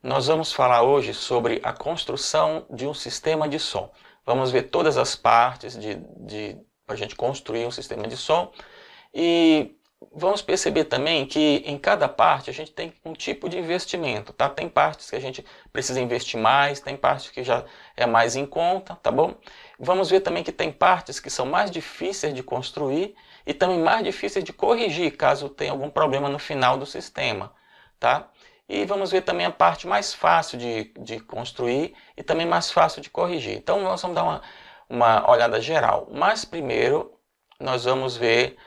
Nós vamos falar hoje sobre a construção de um sistema de som. Vamos ver todas as partes para a gente construir um sistema de som e vamos perceber também que em cada parte a gente tem um tipo de investimento, tá? Tem partes que a gente precisa investir mais, tem partes que já é mais em conta, tá bom? Vamos ver também que tem partes que são mais difíceis de construir e também mais difíceis de corrigir caso tenha algum problema no final do sistema, tá? E vamos ver também a parte mais fácil de construir e também mais fácil de corrigir. Então nós vamos dar uma olhada geral. Mas primeiro nós vamos ver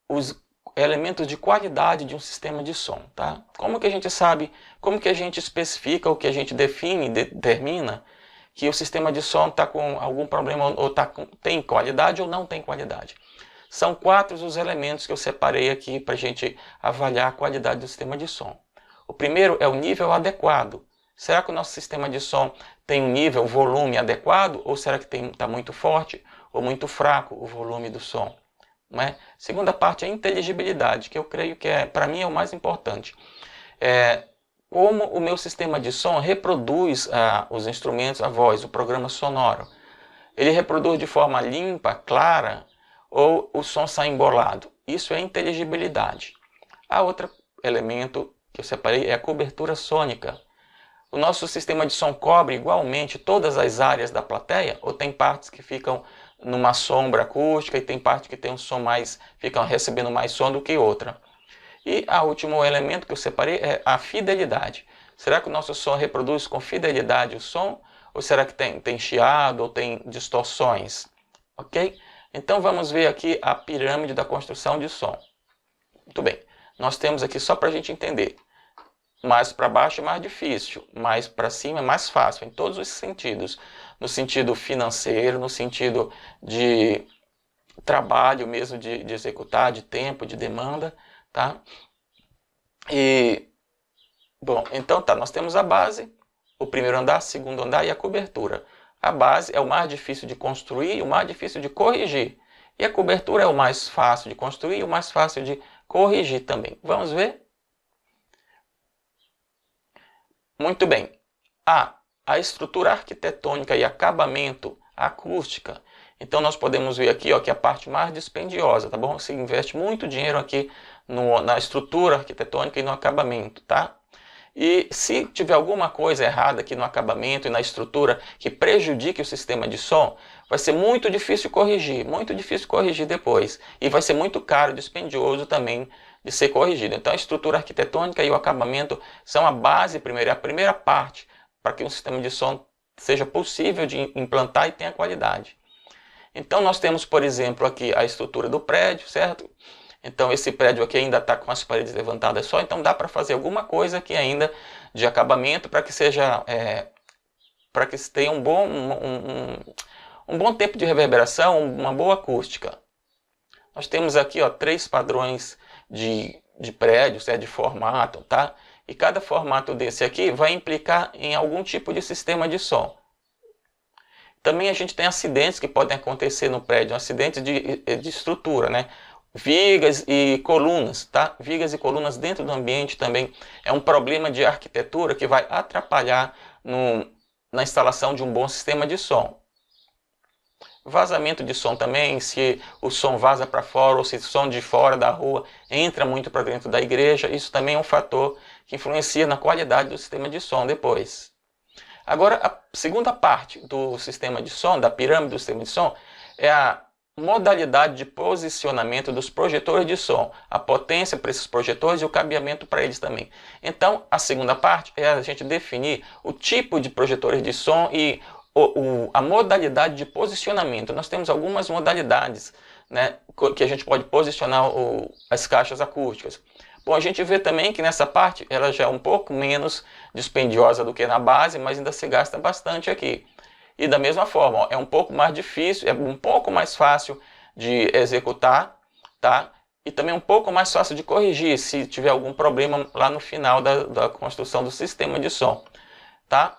os elementos de qualidade de um sistema de som. Tá? Como que a gente sabe, como que a gente especifica, o que a gente define, determina que o sistema de som está com algum problema ou tem qualidade ou não tem qualidade. São 4 os elementos que eu separei aqui para a gente avaliar a qualidade do sistema de som. O primeiro é o nível adequado. Será que o nosso sistema de som tem um nível, volume adequado? Ou será que está muito forte ou muito fraco o volume do som? Não é? Segunda parte é a inteligibilidade, que eu creio que para mim é o mais importante. Como o meu sistema de som reproduz os instrumentos, a voz, o programa sonoro. Ele reproduz de forma limpa, clara, ou o som sai embolado. Isso é inteligibilidade. A outro elemento que eu separei é a cobertura sônica. O nosso sistema de som cobre igualmente todas as áreas da plateia, ou tem partes que ficam numa sombra acústica e tem partes que tem um som ficam recebendo mais som do que outra. E o último elemento que eu separei é a fidelidade. Será que o nosso som reproduz com fidelidade o som? Ou será que tem chiado ou tem distorções? Ok? Então vamos ver aqui a pirâmide da construção de som. Muito bem. Nós temos aqui, só para a gente entender, mais para baixo é mais difícil, mais para cima é mais fácil, em todos os sentidos. No sentido financeiro, no sentido de trabalho mesmo, de executar, de tempo, de demanda, tá? Bom, então tá, nós temos a base, o primeiro andar, segundo andar e a cobertura. A base é o mais difícil de construir e o mais difícil de corrigir. E a cobertura é o mais fácil de construir e o mais fácil de corrigir também. Vamos ver? Muito bem. A estrutura arquitetônica e acabamento acústica. Então nós podemos ver aqui que é a parte mais dispendiosa, tá bom? Você investe muito dinheiro aqui na estrutura arquitetônica e no acabamento, tá? E se tiver alguma coisa errada aqui no acabamento e na estrutura que prejudique o sistema de som, vai ser muito difícil corrigir depois. E vai ser muito caro, dispendioso também de ser corrigido. Então a estrutura arquitetônica e o acabamento são a base primeiro, é a primeira parte para que um sistema de som seja possível de implantar e tenha qualidade. Então nós temos, por exemplo, aqui a estrutura do prédio, certo? Então esse prédio aqui ainda está com as paredes levantadas só, então dá para fazer alguma coisa aqui ainda de acabamento para que seja, para que tenha um bom tempo de reverberação, uma boa acústica. Nós temos aqui 3 padrões de prédios, de formato, tá? E cada formato desse aqui vai implicar em algum tipo de sistema de som. Também a gente tem acidentes que podem acontecer no prédio, acidentes de estrutura, né? Vigas e colunas, tá? Vigas e colunas dentro do ambiente também é um problema de arquitetura que vai atrapalhar na instalação de um bom sistema de som. Vazamento de som também, se o som vaza para fora ou se o som de fora da rua entra muito para dentro da igreja, isso também é um fator que influencia na qualidade do sistema de som depois. Agora, a segunda parte do sistema de som, da pirâmide do sistema de som, é a modalidade de posicionamento dos projetores de som, a potência para esses projetores e o cabeamento para eles também. Então, a segunda parte é a gente definir o tipo de projetores de som e a modalidade de posicionamento. Nós temos algumas modalidades, né, que a gente pode posicionar as caixas acústicas. Bom, a gente vê também que nessa parte ela já é um pouco menos dispendiosa do que na base, mas ainda se gasta bastante aqui. E da mesma forma, é um pouco mais difícil, é um pouco mais fácil de executar, tá? E também um pouco mais fácil de corrigir se tiver algum problema lá no final da construção do sistema de som, tá?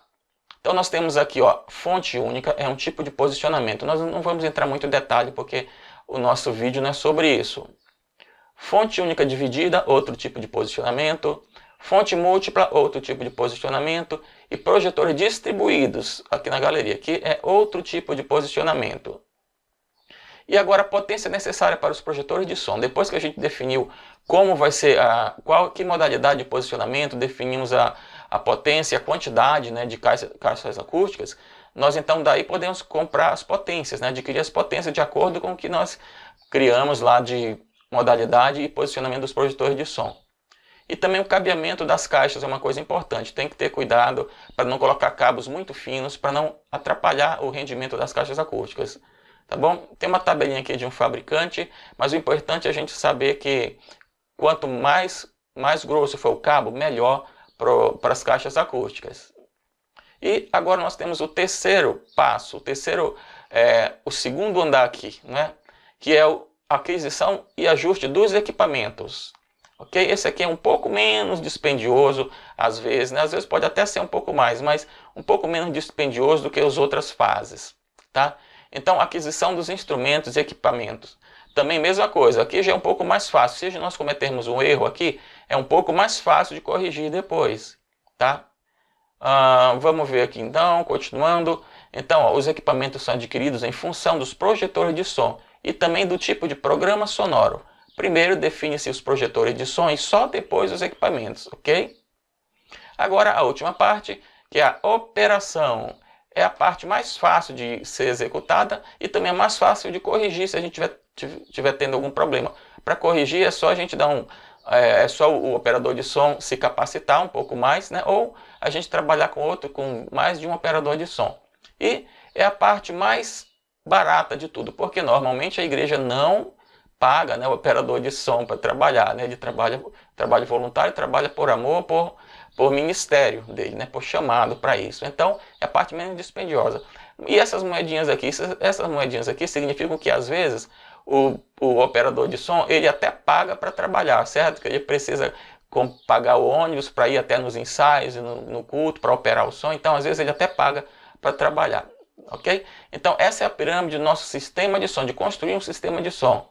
Então nós temos aqui, fonte única é um tipo de posicionamento. Nós não vamos entrar muito em detalhe porque o nosso vídeo não é sobre isso. Fonte única dividida, outro tipo de posicionamento. Fonte múltipla, outro tipo de posicionamento. E projetores distribuídos, aqui na galeria, que é outro tipo de posicionamento. E agora a potência necessária para os projetores de som. Depois que a gente definiu como vai ser, que modalidade de posicionamento, definimos a potência, a quantidade, né, de caixas acústicas, nós então daí podemos comprar as potências, né, adquirir as potências de acordo com o que nós criamos lá de modalidade e posicionamento dos projetores de som. E também o cabeamento das caixas é uma coisa importante. Tem que ter cuidado para não colocar cabos muito finos, para não atrapalhar o rendimento das caixas acústicas. Tá bom? Tem uma tabelinha aqui de um fabricante, mas o importante é a gente saber que quanto mais grosso for o cabo, melhor para as caixas acústicas. E agora nós temos o terceiro passo, o segundo andar aqui, né? Que é a aquisição e ajuste dos equipamentos. Ok? Esse aqui é um pouco menos dispendioso, às vezes, né? Às vezes pode até ser um pouco mais, mas um pouco menos dispendioso do que as outras fases, tá? Então, aquisição dos instrumentos e equipamentos. Também mesma coisa, aqui já é um pouco mais fácil. Se nós cometermos um erro aqui, é um pouco mais fácil de corrigir depois, tá? Vamos ver aqui então, continuando. Então, ó, os equipamentos são adquiridos em função dos projetores de som e também do tipo de programa sonoro. Primeiro define-se os projetores de som e só depois os equipamentos, ok? Agora a última parte, que é a operação. É a parte mais fácil de ser executada e também é mais fácil de corrigir se a gente tiver tendo algum problema. Para corrigir é só a gente dar é só o operador de som se capacitar um pouco mais, né? Ou a gente trabalhar com mais de um operador de som. E é a parte mais barata de tudo, porque normalmente a igreja não paga, né, o operador de som para trabalhar, né? Ele trabalha voluntário, trabalha por amor, por ministério dele, né, por chamado para isso. Então, é a parte menos dispendiosa. E essas moedinhas aqui significam que às vezes o operador de som, ele até paga para trabalhar, certo? Que ele precisa pagar o ônibus para ir até nos ensaios, no culto, para operar o som. Então, às vezes ele até paga para trabalhar, ok? Então, essa é a pirâmide do nosso sistema de som, de construir um sistema de som.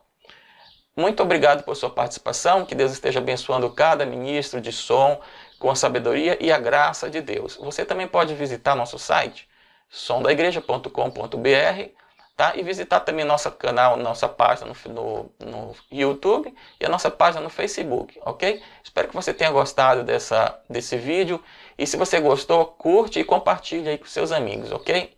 Muito obrigado por sua participação, que Deus esteja abençoando cada ministro de som com a sabedoria e a graça de Deus. Você também pode visitar nosso site, somdaigreja.com.br, tá? E visitar também nosso canal, nossa página no YouTube e a nossa página no Facebook, ok? Espero que você tenha gostado desse vídeo e se você gostou, curte e compartilhe aí com seus amigos, ok?